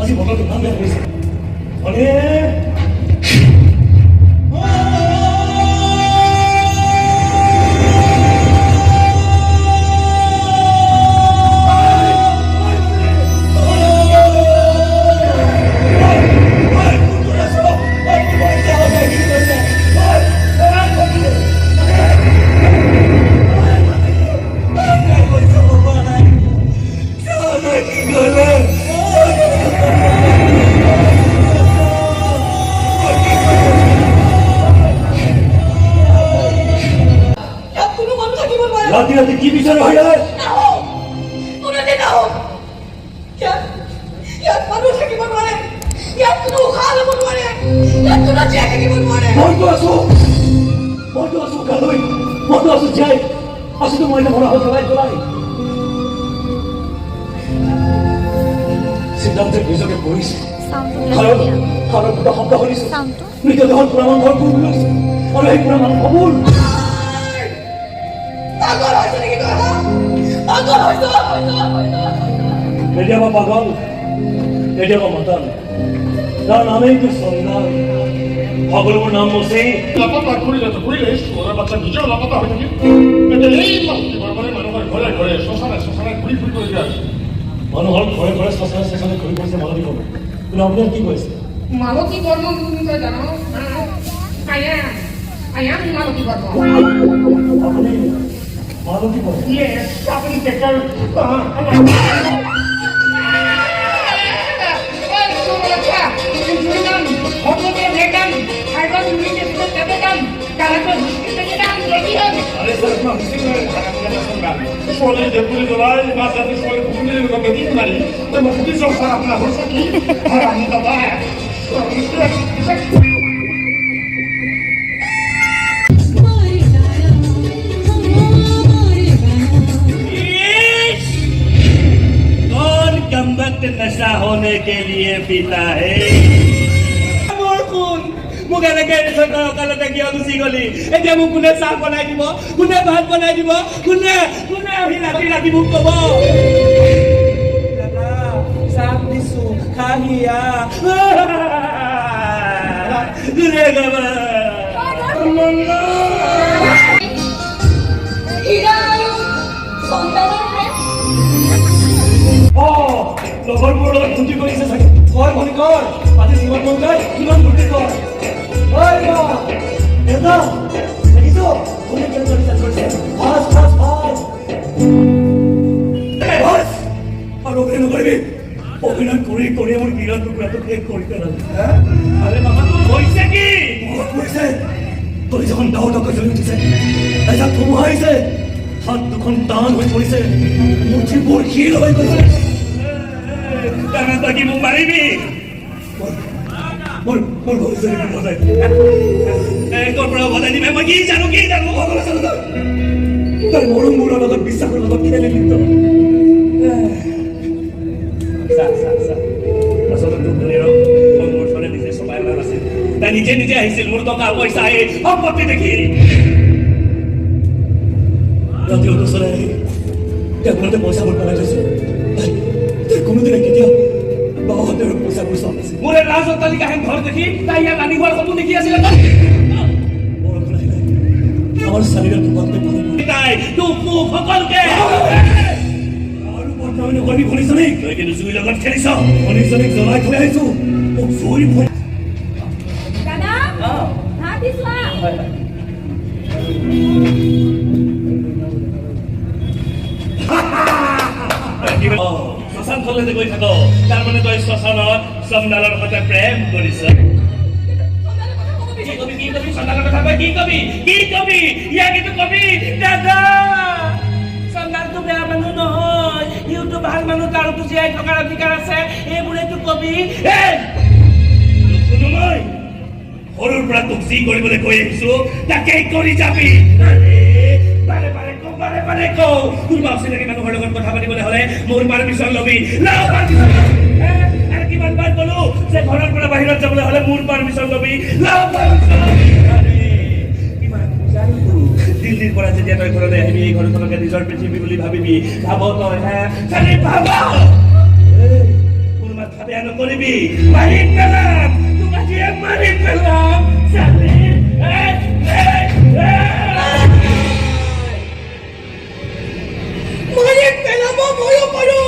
আজি বতৰটো ভাল বেয়া কৰিছে মানে राती राती की विचार व्हायला कोणाने नाव यात माणूस की बनवाले यात तू खाला बनवाले यात तुला जॅक की बनवाले मोठो असो कालोय मोठो असो जय असं तो मला बडा होत राय तुला সিদ্ধান্তে নিজকে পড়িছে কারণ দুটা শব্দ শুনিছো মৃতদেহৰ প্ৰমাণ ঘৰ কৰিব আৰু এই প্ৰমাণ কবুল পাগল হইছ নেকি তই পাগল হইছ এটা বা পাগল এটা বা মাতাল তার নামেই তো সন্ধান সকলোবোৰ নাম মচি লাপাতা কৰিলে ওৰা বাচ্চা নিজেও লাপাতা হয়ে থাকে এটা এই মানে মানুহৰ ঘৰে ঘৰে শ্মশানে ঘূৰি কৰি যায় মানুহৰ ঘৰে ঘৰে শ্মশানে ঘূৰি কৰিছে মানৱী কৰ্ম কিন্তু আপোনাৰ কি কৈছে মালতী কৰ্ম তুমি তো জানো আয়া মালতী কৰ্ম আপুনি মানৱী কৰ্ম ইয়েস আপনি টেকার শোলে দেখুলে দলাই মাথাতে শোলে পুকুরে লোকে দিন মারি তো মুক্তি সংসার আপনার হচ্ছে কি আর আমি দাদা कौन कम वक्त नशा होने के लिए पीता है মোক এনেকে অকালতে কিয় গুচি গলি এতিয়া মোক কোনে চাহ বনাই দিব কোনে ভাত বনাই দিব কোনে আহি ৰাতি ৰাতি মোক কব চাহ দিছো খাহিয়া কোনে গাব হীৰা সন্তানেৰ লগৰবোৰৰ লগত ফূৰ্তি কৰিছে চাগে কয় ভনী কৰ আজি যিমান মন যায় সিমান ফূৰ্তি কৰ ঐ মা দেউতা দেখিছো কোনে কেনেকৈ ৰিচাৰ্জ কৰিছে ফাষ্ট আৰু অভিনয় নকৰিবি অভিনয় কৰি মোৰ বিৰাট টুকুৰাটো শেষ কৰি পেলালি আৰে বাবা তোৰ হইছে কি মনত পৰিছে তই যখন ডাউটকৈ জ্বলি উঠিছে এজাক ধুমুহা আহিছে হাত দুখন টান হৈ পৰিছে মুঠিবোৰ শিল হৈ গৈছে কানা তই কি মোক মাৰিবি মোৰ ভৱিষ্যতে বজাই তোৰ পৰা বজাই দিমে মই কি জানো তাই মৰমবোৰৰ লগত বিশ্বাসৰ লগত খেলি লিপ্ত আচলতে মোৰ ওচৰতে নিজে চপাই অনা নাছিল তাই নিজে আহিছিল মোৰ টকা পইচা এই সম্পত্তি দেখি ৰাতি ওচৰলৈ আহি তেওঁলোকে পইচাবোৰ পেলাই থৈছো তাই কোনোদিনে কেতিয়াও বাবাহঁতে পইচাবোৰ চোৱা নাছিল মোৰ এই ৰাজ অট্টালিকাখন ঘৰ দেখি তাই ইয়াত ৰান্ধি খোৱাৰ সপোন দেখি আছিলে বৰষুণ আহিলে আমাৰ চাৰিওৰে দুপাতকে পানী তাই তোক মোক সকলোকে আৰু বৰ্তমান নকৰিবি ভনীজনীক তই কিন্তু জুইৰ লগত খেলিছ ভনীজনীক জ্বলাই থৈ আহিছো মোক জুই দাদা ভাত দিছোৱা শ্মশান খনলৈ গৈ থাক তাৰমানে তই শ্মশানত চন্দালৰ সৈতে প্ৰেম কৰিছ কি কবি চন্দালৰ কথা কয় কি কবি ইয়াক কিন্তু কবি দাদা চন্দালটো বেয়া মানুহ নহয় ইউটো ভাল মানুহ তাৰোতো জীয়াই থকাৰ অধিকাৰ আছে এইবোৰেতো কবি সৰুৰ পৰা তোক যি কৰিবলৈ কৈ আহিছো তাকেই কৰি যাবি বাৰে কওঁ কোনোবা অচিনাকি মানুহৰ লগত কথা পাতিবলৈ হ'লে মোৰ পাৰমিশ্যন ল'বি আৰু কিমান বাৰ ক'লো যে ঘৰৰ পৰা বাহিৰত যাবলৈ হ'লে মোৰ পাৰমিশ্যন ল'বি দিল্লীৰ পৰা যেতিয়া তই ঘৰলৈ আহিবি এই ঘৰখনকে নিজৰ পৃথিৱী বুলি ভাবিবি ভাব তই ভাব কোনোবা ভাবে আনক নকৰিবি মাৰি পেলাম তোক আজিয়ে মাৰি পেলাম চাবি মাৰি পেলাব ময়ো পাৰো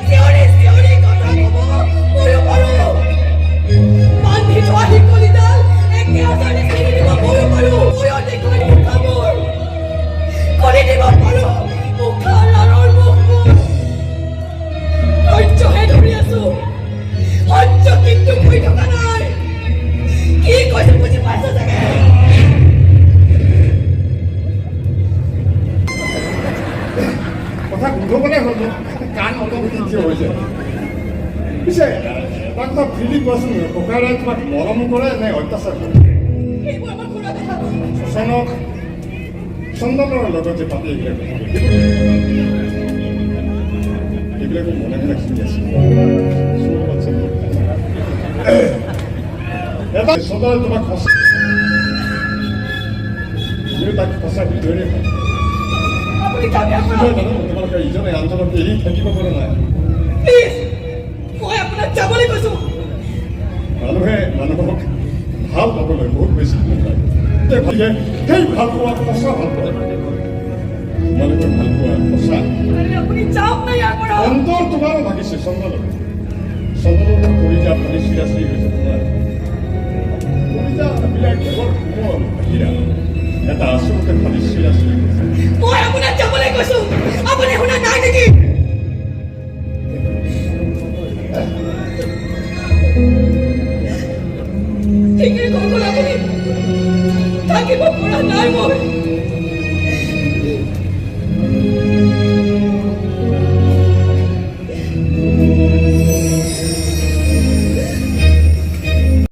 চিঞৰি কথা ক'ব ময়ো পাৰো বান্ধি থোৱা শিকলিডাল একে হাতৰে ছিঙি দিব ময়ো পাৰো ময়ো দেখুৱাই মুখাবোৰ কৰি দিব পাৰো মুখাৰ আঁৰৰ মুখবোৰ ধৈৰ্যহে ধৰি আছো সহ্য কিন্তু কৰি থকা নাই কি কৈছো বুজি পাইছা চাগে কথা গুৰুবলৈ হ'ল কাণ অট'মেটিক থিয় হৈছে পিছে এটা কথা ফিলি কোৱাচোন ককাইৰাই তোমাক মৰম কৰে নে অত্যাচাৰ কৰে সেইবোৰ আমাৰ ঘৰত দেখা শশানক চন্দনৰ লগত যে পাতি এইবিলাকো মনে মনে শুনি আছে এটা চন্দনে তোমাক সঁচা তাক সঁচা ভিতৰে আপুনি যাবে আপোনাৰ তোমালোকে ইজনে আনজনক এৰি থাকিব পৰা নাই প্লিজ মই আপোনাক যাবলৈ কৈছো মানুহে মানুহক ভাল পাবলৈ বহুত বেছি মন লাগে গতিকে সেই ভাল পোৱা সঁচা ভাল পোৱা তোমালোকে ভাল পোৱা সঁচা আপুনি যাওক না ইয়াৰ পৰা অন্তৰ তোমাৰো ভাগিছে চন্দনৰ কলিজা ফালি চিৰাচি হৈছে তোমাৰ কলিজাবিলাক কেৱল কোমল হীৰা এটা আচলতে ফালি চিৰাচি হৈছে মই আপোনাক যাবলৈ কৈছো আপুনি শুনা নাই নেকি ঠিকেই কৈ গ'ল আপুনি থাকিব পৰা নাই মই